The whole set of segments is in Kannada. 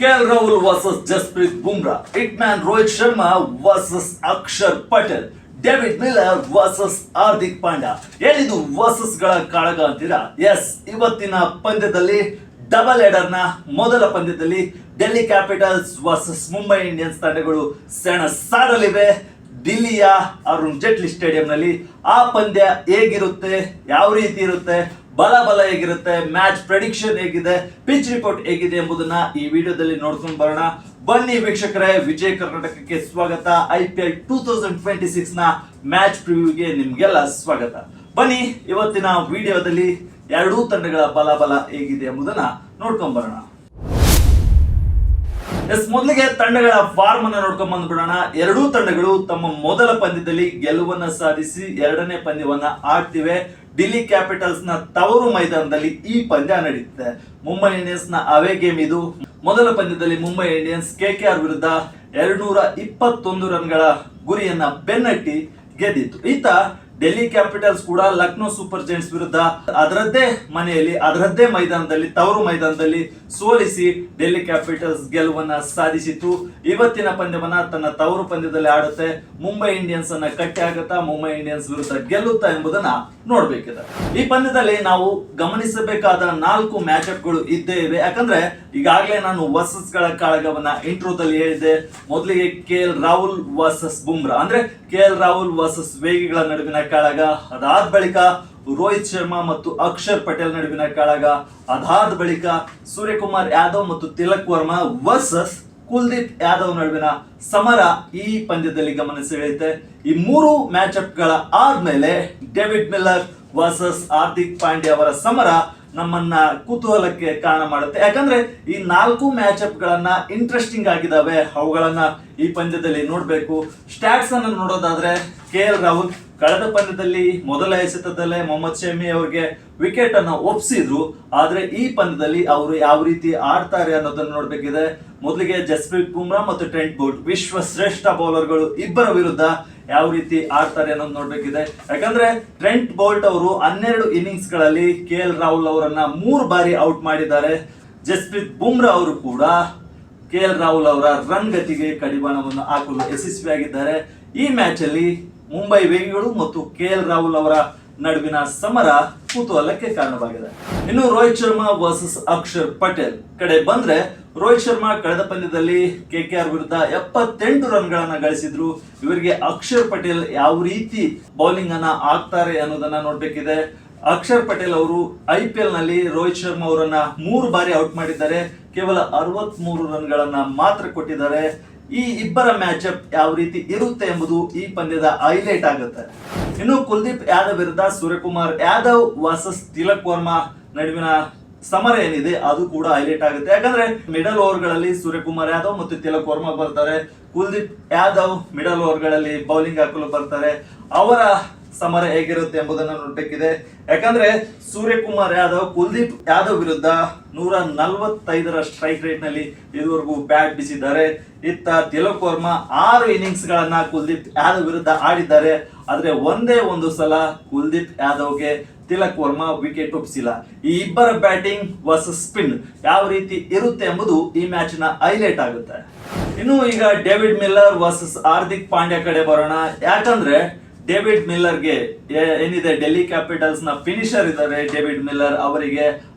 KL Rahul versus Jasprit Bumrah, Hitman Rohit Sharma versus Akshar Patel, David Miller versus Hardik Pandya. ಏನಿದು ವರ್ಸಸ್ ಗಳ ಕಾಳಗ ಅಂತೀರಾ? ಎಸ್, ಇವತ್ತಿನ ಪಂದ್ಯದಲ್ಲಿ ಡಬಲ್ ಹೆಡರ್ನ ಮೊದಲ ಪಂದ್ಯದಲ್ಲಿ Delhi capitals versus Mumbai Indians ತಂಡಗಳು ಸೆಣಸಾಡಲಿವೆ ದಿಲ್ಲಿಯ ಅರುಣ್ ಜೇಟ್ಲಿ ಸ್ಟೇಡಿಯಂನಲ್ಲಿ. ಆ ಪಂದ್ಯ ಹೇಗಿರುತ್ತೆ, ಯಾವ ರೀತಿ ಇರುತ್ತೆ, ಬಲ ಹೇಗಿರುತ್ತೆ, ಮ್ಯಾಚ್ ಪ್ರೆಡಿಕ್ಷನ್ ಹೇಗಿದೆ, ಪಿಚ್ ರಿಪೋರ್ಟ್ ಹೇಗಿದೆ ಎಂಬುದನ್ನ ಈ ವಿಡಿಯೋದಲ್ಲಿ ನೋಡ್ಕೊಂಡು ಬರೋಣ. ಬನ್ನಿ ವೀಕ್ಷಕರೇ, ವಿಜಯ ಕರ್ನಾಟಕಕ್ಕೆ ಸ್ವಾಗತ. IPL 2026 ನ ಮ್ಯಾಚ್ ಪ್ರಿವ್ಯೂಗೆ ನಿಮ್ಗೆಲ್ಲ ಸ್ವಾಗತ. ಬನ್ನಿ ಇವತ್ತಿನ ವಿಡಿಯೋದಲ್ಲಿ ಎರಡೂ ತಂಡಗಳ ಬಲ ಹೇಗಿದೆ ಎಂಬುದನ್ನ ನೋಡ್ಕೊಂಡ್ ಬರೋಣ. ಮೊದಲಿಗೆ ತಂಡಗಳ ಫಾರ್ಮ್ ಅನ್ನ ನೋಡ್ಕೊಂಡ್ ಬಂದ್ಬಿಡೋಣ. ಎರಡೂ ತಂಡಗಳು ತಮ್ಮ ಮೊದಲ ಪಂದ್ಯದಲ್ಲಿ ಗೆಲುವನ್ನ ಸಾಧಿಸಿ ಎರಡನೇ ಪಂದ್ಯವನ್ನ ಆಡ್ತಿವೆ. ಡೆಲ್ಲಿ ಕ್ಯಾಪಿಟಲ್ಸ್ ನ ತವರು ಮೈದಾನದಲ್ಲಿ ಈ ಪಂದ್ಯ ನಡೆಯುತ್ತೆ. ಮುಂಬೈ ಇಂಡಿಯನ್ಸ್ ನ ಅವೇ ಗೇಮ್ ಇದು. ಮೊದಲ ಪಂದ್ಯದಲ್ಲಿ ಮುಂಬೈ ಇಂಡಿಯನ್ಸ್ KKR ವಿರುದ್ಧ 221 ರನ್ಗಳ ಗುರಿಯನ್ನ ಬೆನ್ನಟ್ಟಿ ಗೆದ್ದಿತ್ತು. ಈತ ಡೆಲ್ಲಿ ಕ್ಯಾಪಿಟಲ್ಸ್ ಕೂಡ ಲಕ್ನೋ ಸೂಪರ್ ಜೈಂಟ್ಸ್ ವಿರುದ್ಧ ಅದರದ್ದೇ ಮನೆಯಲ್ಲಿ ಅದರದ್ದೇ ಮೈದಾನದಲ್ಲಿ ತವರು ಮೈದಾನದಲ್ಲಿ ಸೋಲಿಸಿ ಡೆಲ್ಲಿ ಕ್ಯಾಪಿಟಲ್ಸ್ ಗೆಲುವನ್ನ ಸಾಧಿಸಿತು. ಇವತ್ತಿನ ಪಂದ್ಯವನ್ನ ತನ್ನ ತವರು ಪಂದ್ಯದಲ್ಲಿ ಆಡುತ್ತೆ. ಮುಂಬೈ ಇಂಡಿಯನ್ಸ್ ಅನ್ನ ಕಟ್ಟಿ ಆಗುತ್ತಾ, ಮುಂಬೈ ಇಂಡಿಯನ್ಸ್ ವಿರುದ್ಧ ಗೆಲ್ಲುತ್ತಾ ಎಂಬುದನ್ನ ನೋಡ್ಬೇಕಿದೆ. ಈ ಪಂದ್ಯದಲ್ಲಿ ನಾವು ಗಮನಿಸಬೇಕಾದ 4 ಮ್ಯಾಚ್ ಗಳು ಇದ್ದೇ ಇವೆ. ಯಾಕಂದ್ರೆ ಈಗಾಗಲೇ ನಾನು ವರ್ಸಸ್ ಗಳ ಕಾಳಗವನ್ನ ಇಂಟ್ರೋದಲ್ಲಿ ಹೇಳಿದ್ದೆ. ಮೊದಲಿಗೆ KL ರಾಹುಲ್ ವರ್ಸಸ್ ಬುಮ್ರಾ, ಅಂದ್ರೆ KL ರಾಹುಲ್ ವರ್ಸಸ್ ವೇಗಿಗಳ ನಡುವಿನ ಕಾಳಗ. ಅದಾದ ಬಳಿಕ ರೋಹಿತ್ ಶರ್ಮಾ ಮತ್ತು ಅಕ್ಷರ್ ಪಟೇಲ್ ನಡುವಿನ ಕಾಳಗ. ಅದಾದ ಬಳಿಕ ಸೂರ್ಯಕುಮಾರ್ ಯಾದವ್ ಮತ್ತು ತಿಲಕ್ ವರ್ಮಾ ವರ್ಸಸ್ ಕುಲ್ದೀಪ್ ಯಾದವ್ ನಡುವಿನ ಸಮರ ಈ ಪಂದ್ಯದಲ್ಲಿ ಗಮನ ಸೆಳೆಯುತ್ತೆ. ಈ 3 ಮ್ಯಾಚ್ ಅಪ್ ಗಳ ಆದ್ಮೇಲೆ David Miller versus Hardik Pandya ಅವರ ಸಮರ ನಮ್ಮನ್ನ ಕುತೂಹಲಕ್ಕೆ ಕಾರಣ ಮಾಡುತ್ತೆ. ಯಾಕಂದ್ರೆ ಈ 4 ಮ್ಯಾಚ್ ಅಪ್ ಗಳನ್ನ ಇಂಟ್ರೆಸ್ಟಿಂಗ್ ಆಗಿದಾವೆ, ಅವುಗಳನ್ನ ಈ ಪಂದ್ಯದಲ್ಲಿ ನೋಡ್ಬೇಕು. ಸ್ಟ್ಯಾಟ್ಸ್ ಅನ್ನು ನೋಡೋದಾದ್ರೆ KL ರಾಹುಲ್ ಕಳೆದ ಪಂದ್ಯದಲ್ಲಿ ಮೊದಲ ಎಸೆತದಲ್ಲೇ ಮೊಹಮ್ಮದ್ ಶಮಿ ಅವರಿಗೆ ವಿಕೆಟ್ ಅನ್ನು ಒಪ್ಪಿಸಿದ್ರು. ಆದ್ರೆ ಈ ಪಂದ್ಯದಲ್ಲಿ ಅವರು ಯಾವ ರೀತಿ ಆಡ್ತಾರೆ ಅನ್ನೋದನ್ನು ನೋಡ್ಬೇಕಿದೆ. ಮೊದಲಿಗೆ ಜಸ್ಪ್ರೀತ್ ಬುಮ್ರಾ ಮತ್ತು ಟ್ರೆಂಟ್ ಬೋಲ್ಟ್, ವಿಶ್ವ ಶ್ರೇಷ್ಠ ಬೌಲರ್ಗಳು, ಇಬ್ಬರ ವಿರುದ್ಧ ಯಾವ ರೀತಿ ಆಡ್ತಾರೆ ಅನ್ನೋದು ನೋಡ್ಬೇಕಿದೆ. ಯಾಕಂದ್ರೆ ಟ್ರೆಂಟ್ ಬೋಲ್ಟ್ ಅವರು 12 ಇನ್ನಿಂಗ್ಸ್ ಗಳಲ್ಲಿ KL ರಾಹುಲ್ ಅವರನ್ನ 3 ಬಾರಿ ಔಟ್ ಮಾಡಿದ್ದಾರೆ. ಜಸ್ಪ್ರೀತ್ ಬುಮ್ರಾ ಅವರು ಕೂಡ KL ರಾಹುಲ್ ಅವರ ರನ್ ಗತಿಗೆ ಕಡಿವಾಣವನ್ನು ಹಾಕಲು ಯಶಸ್ವಿಯಾಗಿದ್ದಾರೆ. ಈ ಮ್ಯಾಚ್ ಅಲ್ಲಿ ಮುಂಬೈ ವೇಗಿಗಳು ಮತ್ತು KL ರಾಹುಲ್ ಅವರ ನಡುವಿನ ಸಮರ ಕುತೂಹಲಕ್ಕೆ ಕಾರಣವಾಗಿದೆ. ಇನ್ನು ರೋಹಿತ್ ಶರ್ಮಾ ವರ್ಸಸ್ ಅಕ್ಷರ್ ಪಟೇಲ್ ಕಡೆ ಬಂದ್ರೆ, ರೋಹಿತ್ ಶರ್ಮಾ ಕಳೆದ ಪಂದ್ಯದಲ್ಲಿ KKR ವಿರುದ್ಧ 78 ರನ್ಗಳನ್ನ ಗಳಿಸಿದ್ರು. ಇವರಿಗೆ ಅಕ್ಷರ್ ಪಟೇಲ್ ಯಾವ ರೀತಿ ಬೌಲಿಂಗ್ ಅನ್ನ ಹಾಕ್ತಾರೆ ಅನ್ನೋದನ್ನ ನೋಡ್ಬೇಕಿದೆ. ಅಕ್ಷರ್ ಪಟೇಲ್ ಅವರು IPL ನಲ್ಲಿ ರೋಹಿತ್ ಶರ್ಮಾ ಅವರನ್ನ 3 ಬಾರಿ ಔಟ್ ಮಾಡಿದ್ದಾರೆ. ಕೇವಲ 63 ರನ್ಗಳನ್ನ ಮಾತ್ರ ಕೊಟ್ಟಿದ್ದಾರೆ. ಈ ಇಬ್ಬರ ಮ್ಯಾಚ್ ಅಪ್ ಯಾವ ರೀತಿ ಇರುತ್ತೆ ಎಂಬುದು ಈ ಪಂದ್ಯದ ಹೈಲೈಟ್ ಆಗುತ್ತೆ. ಇನ್ನು ಕುಲ್ದೀಪ್ ಯಾದವ್ ವಿರುದ್ಧ ಸೂರ್ಯಕುಮಾರ್ ಯಾದವ್ ವರ್ಸಸ್ ತಿಲಕ್ ವರ್ಮಾ ನಡುವಿನ ಸಮರ ಏನಿದೆ ಅದು ಕೂಡ ಹೈಲೈಟ್ ಆಗುತ್ತೆ. ಯಾಕಂದ್ರೆ ಮಿಡಲ್ ಓವರ್ ಗಳಲ್ಲಿ ಸೂರ್ಯಕುಮಾರ್ ಯಾದವ್ ಮತ್ತು ತಿಲಕ್ ವರ್ಮಾ ಬರ್ತಾರೆ. ಕುಲ್ದೀಪ್ ಯಾದವ್ ಮಿಡಲ್ ಓವರ್ ಗಳಲ್ಲಿ ಬೌಲಿಂಗ್ ಹಾಕಲು ಬರ್ತಾರೆ. ಅವರ ಸಮರ ಹೇಗಿರುತ್ತೆ ಎಂಬುದನ್ನು ನೋಡ್ಬೇಕಿದೆ. ಯಾಕಂದ್ರೆ ಸೂರ್ಯಕುಮಾರ್ ಯಾದವ್ ಕುಲ್ದೀಪ್ ಯಾದವ್ ವಿರುದ್ಧ 145ರ ಸ್ಟ್ರೈಕ್ ರೇಟ್ ನಲ್ಲಿ ಇದುವರೆಗೂ ಬ್ಯಾಟ್ ಬೀಸಿದ್ದಾರೆ. ಇತ್ತ ತಿಲಕ್ ವರ್ಮಾ 6 ಇನ್ನಿಂಗ್ಸ್ ಗಳನ್ನ ಕುಲ್ದೀಪ್ ಯಾದವ್ ವಿರುದ್ಧ ಆಡಿದ್ದಾರೆ. ಆದ್ರೆ ಒಂದೇ ಒಂದು ಸಲ ಕುಲ್ದೀಪ್ ಯಾದವ್ಗೆ ತಿಲಕ್ ವರ್ಮಾ ವಿಕೆಟ್ ಒಪ್ಪಿಸಿಲ್ಲ. ಈ ಇಬ್ಬರ ಬ್ಯಾಟಿಂಗ್ ವರ್ಸಸ್ ಸ್ಪಿನ್ ಯಾವ ರೀತಿ ಇರುತ್ತೆ ಎಂಬುದು ಈ ಮ್ಯಾಚ್ ನ ಹೈಲೈಟ್ ಆಗುತ್ತೆ. ಇನ್ನು ಈಗ David Miller versus Hardik Pandya ಕಡೆ ಬರೋಣ. ಯಾಕಂದ್ರೆ ಡೇವಿಡ್ ಮಿಲ್ಲರ್ಗೆ ಏನಿದೆ, ಡೆಲ್ಲಿ ಕ್ಯಾಪಿಟಲ್ಸ್ ನ ಫಿನಿಶರ್ ಇದ್ದಾರೆ ಡೇವಿಡ್ ಮಿಲ್ಲರ್, ಅವರಿಗೆ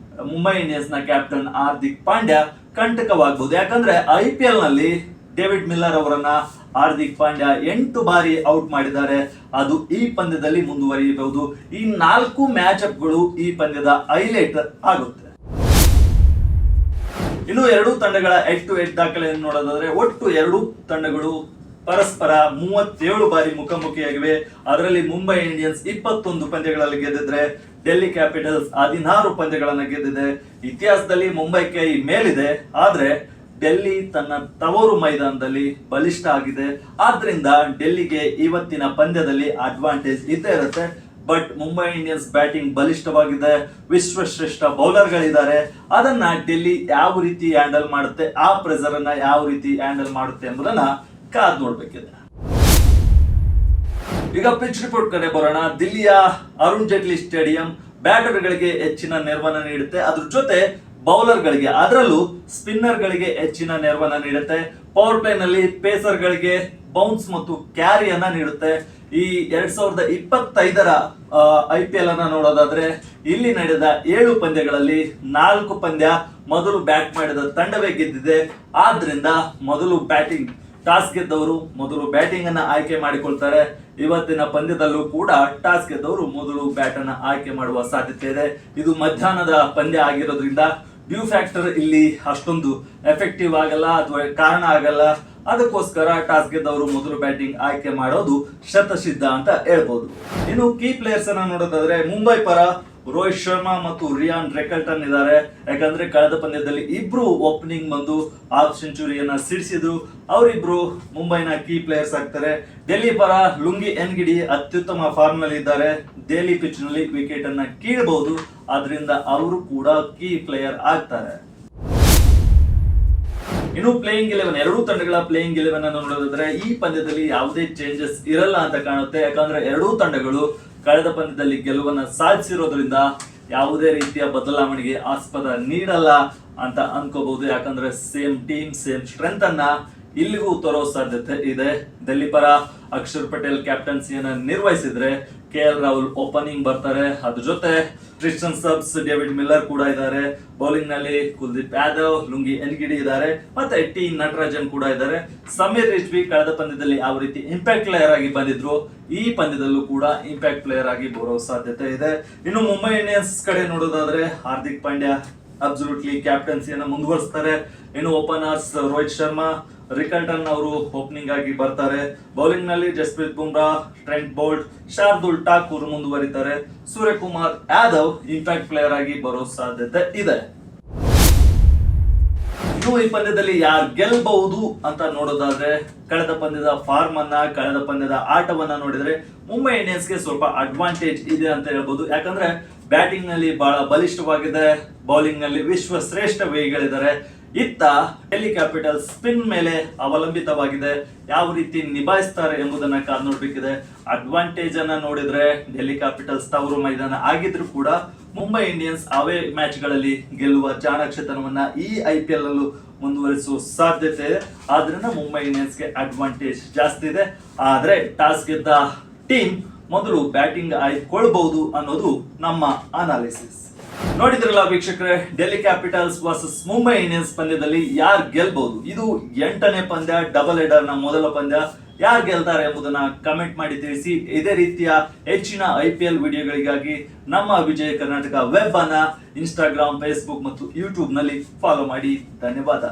ಮುಂಬೈ ಇಂಡಿಯನ್ಸ್ ನ ಕ್ಯಾಪ್ಟನ್ ಹಾರ್ದಿಕ್ ಪಾಂಡ್ಯ ಕಂಟಕವಾಗಬಹುದು. ಯಾಕಂದ್ರೆ IPL ನಲ್ಲಿ ಡೇವಿಡ್ ಮಿಲ್ಲರ್ ಅವರನ್ನ ಹಾರ್ದಿಕ್ ಪಾಂಡ್ಯ 8 ಬಾರಿ ಔಟ್ ಮಾಡಿದ್ದಾರೆ. ಅದು ಈ ಪಂದ್ಯದಲ್ಲಿ ಮುಂದುವರಿಯಬಹುದು. ಈ 4 ಮ್ಯಾಚ್ ಅಪ್ ಗಳು ಈ ಪಂದ್ಯದ ಹೈಲೈಟ್ ಆಗುತ್ತೆ. ಇನ್ನು ಎರಡೂ ತಂಡಗಳ ಹೆಡ್ ಟು ಹೆಡ್ ದಾಖಲೆಯನ್ನು ನೋಡೋದಾದ್ರೆ, ಒಟ್ಟು ಎರಡೂ ತಂಡಗಳು ಪರಸ್ಪರ 37 ಬಾರಿ ಮುಖಾಮುಖಿಯಾಗಿವೆ. ಅದರಲ್ಲಿ ಮುಂಬೈ ಇಂಡಿಯನ್ಸ್ 21 ಪಂದ್ಯಗಳಲ್ಲಿ ಗೆದ್ದಿದ್ರೆ ಡೆಲ್ಲಿ ಕ್ಯಾಪಿಟಲ್ಸ್ 16 ಪಂದ್ಯಗಳನ್ನ ಗೆದ್ದಿದೆ. ಇತಿಹಾಸದಲ್ಲಿ ಮುಂಬೈ ಕೈ ಮೇಲಿದೆ, ಆದ್ರೆ ಡೆಲ್ಲಿ ತನ್ನ ತವರು ಮೈದಾನದಲ್ಲಿ ಬಲಿಷ್ಠ ಆಗಿದೆ. ಆದ್ರಿಂದ ಡೆಲ್ಲಿಗೆ ಇವತ್ತಿನ ಪಂದ್ಯದಲ್ಲಿ ಅಡ್ವಾಂಟೇಜ್ ಇದ್ದೇ ಇರುತ್ತೆ. ಬಟ್ ಮುಂಬೈ ಇಂಡಿಯನ್ಸ್ ಬ್ಯಾಟಿಂಗ್ ಬಲಿಷ್ಠವಾಗಿದೆ, ವಿಶ್ವಶ್ರೇಷ್ಠ ಬೌಲರ್ಗಳಿದ್ದಾರೆ. ಅದನ್ನ ಡೆಲ್ಲಿ ಯಾವ ರೀತಿ ಹ್ಯಾಂಡಲ್ ಮಾಡುತ್ತೆ, ಆ ಪ್ರೆಸರ್ ಅನ್ನ ಯಾವ ರೀತಿ ಹ್ಯಾಂಡಲ್ ಮಾಡುತ್ತೆ ಎಂಬುದನ್ನ ಕಾದ್ ನೋಡ್ಬೇಕಿದೆ. ಈಗ ಪಿಚ್ ರಿಪೋರ್ಟ್ ಕಡೆ ಬರೋಣ. ದಿಲ್ಲಿಯ ಅರುಣ್ ಜೇಟ್ಲಿ ಸ್ಟೇಡಿಯಂ ಬ್ಯಾಟರ್ಗಳಿಗೆ ಹೆಚ್ಚಿನ ನೆರವನ್ನ ನೀಡುತ್ತೆ. ಅದ್ರ ಜೊತೆ ಬೌಲರ್ಗಳಿಗೆ ಅದರಲ್ಲೂ ಸ್ಪಿನ್ನರ್ಗಳಿಗೆ ಹೆಚ್ಚಿನ ನೆರವನ್ನ ನೀಡುತ್ತೆ. ಪವರ್ ಪ್ಲೇ ನಲ್ಲಿ ಪೇಸರ್ಗಳಿಗೆ ಬೌನ್ಸ್ ಮತ್ತು ಕ್ಯಾರಿಯನ್ನ ನೀಡುತ್ತೆ. ಈ 2025ರ IPL ಅನ್ನ ನೋಡೋದಾದ್ರೆ ಇಲ್ಲಿ ನಡೆದ 7 ಪಂದ್ಯಗಳಲ್ಲಿ 4 ಪಂದ್ಯ ಮೊದಲು ಬ್ಯಾಟ್ ಮಾಡಿದ ತಂಡವೇ ಗೆದ್ದಿದೆ. ಆದ್ರಿಂದ ಮೊದಲು ಬ್ಯಾಟಿಂಗ್ ಟಾಸ್ ಗೆದ್ದವರು ಮೊದಲು ಬ್ಯಾಟಿಂಗ್ ಅನ್ನ ಆಯ್ಕೆ ಮಾಡಿಕೊಳ್ತಾರೆ. ಇವತ್ತಿನ ಪಂದ್ಯದಲ್ಲೂ ಕೂಡ ಟಾಸ್ ಗೆದ್ದವರು ಮೊದಲು ಬ್ಯಾಟ್ ಅನ್ನ ಆಯ್ಕೆ ಮಾಡುವ ಸಾಧ್ಯತೆ ಇದೆ. ಇದು ಮಧ್ಯಾಹ್ನದ ಪಂದ್ಯ ಆಗಿರೋದ್ರಿಂದ ಡ್ಯೂ ಫ್ಯಾಕ್ಟರ್ ಇಲ್ಲಿ ಅಷ್ಟೊಂದು ಎಫೆಕ್ಟಿವ್ ಆಗಲ್ಲ ಅಥವಾ ಕಾರಣ ಆಗಲ್ಲ. ಅದಕ್ಕೋಸ್ಕರ ಟಾಸ್ ಗೆದ್ದವರು ಮೊದಲು ಬ್ಯಾಟಿಂಗ್ ಆಯ್ಕೆ ಮಾಡೋದು ಶತಸಿದ್ಧ ಅಂತ ಹೇಳ್ಬೋದು. ಇನ್ನು ಕೀ ಪ್ಲೇಯರ್ಸ್ ಅನ್ನ ನೋಡೋದಾದ್ರೆ ಮುಂಬೈ ಪರ ರೋಹಿತ್ ಶರ್ಮಾ ಮತ್ತು ರಿಯಾನ್ ರೆಕಲ್ಟನ್ ಇದ್ದಾರೆ. ಯಾಕಂದ್ರೆ ಕಳೆದ ಪಂದ್ಯದಲ್ಲಿ ಇಬ್ರು ಓಪನಿಂಗ್ ಬಂದು ಹಾಫ್ ಸೆಂಚುರಿಯನ್ನ ಸಿಡಿಸಿದ್ರು. ಅವರಿಬ್ರು ಮುಂಬೈನ ಕೀ ಪ್ಲೇಯರ್ಸ್ ಆಗ್ತಾರೆ. ಡೆಲ್ಲಿ ಪರ ಲುಂಗಿ ಎನ್ಗಿಡಿ ಅತ್ಯುತ್ತಮ ಫಾರ್ಮ್ ನಲ್ಲಿ ಇದ್ದಾರೆ. ದೆಹಲಿ ಪಿಚ್ ನಲ್ಲಿ ವಿಕೆಟ್ ಅನ್ನ ಕೀಳಬಹುದು. ಆದ್ರಿಂದ ಅವರು ಕೂಡ ಕೀ ಪ್ಲೇಯರ್ ಆಗ್ತಾರೆ. ಇನ್ನು ಪ್ಲೇಯಿಂಗ್ 11 ಎರಡೂ ತಂಡಗಳ ಪ್ಲೇಯಿಂಗ್ 11 ಅನ್ನು ನೋಡೋದಾದ್ರೆ ಈ ಪಂದ್ಯದಲ್ಲಿ ಯಾವುದೇ ಚೇಂಜಸ್ ಇರಲ್ಲ ಅಂತ ಕಾಣುತ್ತೆ. ಯಾಕಂದ್ರೆ ಎರಡೂ ತಂಡಗಳು ಕಳೆದ ಪಂದ್ಯದಲ್ಲಿ ಗೆಲುವನ್ನ ಸಾಧಿಸಿರೋದ್ರಿಂದ ಯಾವುದೇ ರೀತಿಯ ಬದಲಾವಣೆಗೆ ಆಸ್ಪದ ನೀಡಲ್ಲ ಅಂತ ಅನ್ಕೋಬಹುದು. ಯಾಕಂದ್ರೆ ಸೇಮ್ ಟೀಮ್ ಸೇಮ್ ಸ್ಟ್ರೆಂತ್ ಅನ್ನ ಇಲ್ಲಿಗೂ ತರೋ ಸಾಧ್ಯತೆ ಇದೆ. ಡೆಲ್ಲಿ ಪರ ಅಕ್ಷರ್ ಪಟೇಲ್ ಕ್ಯಾಪ್ಟನ್ಸಿಯನ್ನ ನಿರ್ವಹಿಸಿದ್ರೆ KL ರಾಹುಲ್ ಓಪನಿಂಗ್ ಬರ್ತಾರೆ. ಅದ್ರ ಜೊತೆ ಕ್ರಿಸ್ಟನ್ ಸಬ್ಸ್, ಡೇವಿಡ್ ಮಿಲ್ಲರ್ ಕೂಡ ಇದ್ದಾರೆ. ಬೌಲಿಂಗ್ ನಲ್ಲಿ ಕುಲ್ದೀಪ್ ಯಾದವ್, ಲುಂಗಿ ಎನ್ಗಿಡಿ ಇದ್ದಾರೆ. ಮತ್ತೆ ಟಿ ನಟರಾಜನ್ ಕೂಡ ಇದ್ದಾರೆ. ಸಮೀರ್ ರಿಜ್ವಿ ಕಳೆದ ಪಂದ್ಯದಲ್ಲಿ ಯಾವ ರೀತಿ ಇಂಪ್ಯಾಕ್ಟ್ ಪ್ಲೇಯರ್ ಆಗಿ ಬಂದಿದ್ರು, ಈ ಪಂದ್ಯದಲ್ಲೂ ಕೂಡ ಇಂಪ್ಯಾಕ್ಟ್ ಪ್ಲೇಯರ್ ಆಗಿ ಬರೋ ಸಾಧ್ಯತೆ ಇದೆ. ಇನ್ನು ಮುಂಬೈ ಇಂಡಿಯನ್ಸ್ ಕಡೆ ನೋಡೋದಾದ್ರೆ ಹಾರ್ದಿಕ್ ಪಾಂಡ್ಯ ಅಬ್ಸಲ್ಯೂಟ್ಲಿ ಕ್ಯಾಪ್ಟನ್ಸಿಯನ್ನ ಮುಂದುವರಿಸ್ತಾರೆ. ಇನ್ನು ಓಪನರ್ಸ್ ರೋಹಿತ್ ಶರ್ಮಾ, ರಿಕಲ್ಟನ್ ಅವರು ಓಪನಿಂಗ್ ಆಗಿ ಬರ್ತಾರೆ. ಬೌಲಿಂಗ್ ನಲ್ಲಿ ಜಸ್ಪ್ರೀತ್ ಬುಮ್ರಾ, ಟ್ರೆಂಟ್ ಬೋಲ್ಟ್, ಶಾರ್ದುಲ್ ಠಾಕೂರ್ ಮುಂದುವರಿತಾರೆ. ಸೂರ್ಯಕುಮಾರ್ ಯಾದವ್ ಇಂಪ್ಯಾಕ್ಟ್ ಪ್ಲೇಯರ್ ಆಗಿ ಬರೋ ಸಾಧ್ಯತೆ ಇದೆ. ಇನ್ನು ಈ ಪಂದ್ಯದಲ್ಲಿ ಯಾರು ಗೆಲ್ಲಬಹುದು ಅಂತ ನೋಡೋದಾದ್ರೆ ಕಳೆದ ಪಂದ್ಯದ ಫಾರ್ಮ್ ಅನ್ನ, ಕಳೆದ ಪಂದ್ಯದ ಆಟವನ್ನ ನೋಡಿದ್ರೆ ಮುಂಬೈ ಇಂಡಿಯನ್ಸ್ಗೆ ಸ್ವಲ್ಪ ಅಡ್ವಾಂಟೇಜ್ ಇದೆ ಅಂತ ಹೇಳ್ಬೋದು. ಯಾಕಂದ್ರೆ ಬ್ಯಾಟಿಂಗ್ ನಲ್ಲಿ ಬಹಳ ಬಲಿಷ್ಠವಾಗಿದೆ, ಬೌಲಿಂಗ್ ನಲ್ಲಿ ವಿಶ್ವ ಶ್ರೇಷ್ಠ ವೇಗಿಗಳಿದ್ದಾರೆ. ಇತ್ತ ಡೆಲ್ಲಿ ಕ್ಯಾಪಿಟಲ್ ಸ್ಪಿನ್ ಮೇಲೆ ಅವಲಂಬಿತವಾಗಿದೆ. ಯಾವ ರೀತಿ ನಿಭಾಯಿಸ್ತಾರೆ ಎಂಬುದನ್ನ ಕಾದು ನೋಡ್ಬೇಕಿದೆ. ಅಡ್ವಾಂಟೇಜ್ ಅನ್ನ ನೋಡಿದ್ರೆ ಡೆಲ್ಲಿ ಕ್ಯಾಪಿಟಲ್ಸ್ ತವರು ಮೈದಾನ ಆಗಿದ್ರು ಕೂಡ ಮುಂಬೈ ಇಂಡಿಯನ್ಸ್ ಅವೇ ಮ್ಯಾಚ್ ಗಳಲ್ಲಿ ಗೆಲ್ಲುವ ಚಾಣಾಕ್ಷತನವನ್ನ ಈ IPL ಅಲ್ಲೂ ಮುಂದುವರಿಸುವ ಸಾಧ್ಯತೆ ಇದೆ. ಆದ್ರಿಂದ ಮುಂಬೈ ಇಂಡಿಯನ್ಸ್ಗೆ ಅಡ್ವಾಂಟೇಜ್ ಜಾಸ್ತಿ ಇದೆ. ಆದ್ರೆ ಟಾಸ್ ಗೆದ್ದ ಟೀಮ್ ಮೊದಲು ಬ್ಯಾಟಿಂಗ್ ಆಯ್ದುಕೊಳ್ಬಹುದು ಅನ್ನೋದು ನಮ್ಮ ಅನಾಲಿಸಿಸ್. ನೋಡಿದ್ರಲ್ಲ ವೀಕ್ಷಕರೇ, Delhi capitals versus Mumbai Indians ಪಂದ್ಯದಲ್ಲಿ ಯಾರು ಗೆಲ್ಬಹುದು. ಇದು 8ನೇ ಪಂದ್ಯ, ಡಬಲ್ ಹೆಡರ್ ನ ಮೊದಲ ಪಂದ್ಯ. ಯಾರು ಗೆಲ್ತಾರೆ ಎಂಬುದನ್ನ ಕಮೆಂಟ್ ಮಾಡಿ ತಿಳಿಸಿ. ಇದೇ ರೀತಿಯ ಹೆಚ್ಚಿನ IPL ವಿಡಿಯೋಗಳಿಗಾಗಿ ನಮ್ಮ ವಿಜಯ ಕರ್ನಾಟಕ ವೆಬ್ ಅನ್ನ ಇನ್ಸ್ಟಾಗ್ರಾಮ್, ಫೇಸ್ಬುಕ್ ಮತ್ತು ಯೂಟ್ಯೂಬ್ ನಲ್ಲಿ ಫಾಲೋ ಮಾಡಿ. ಧನ್ಯವಾದ.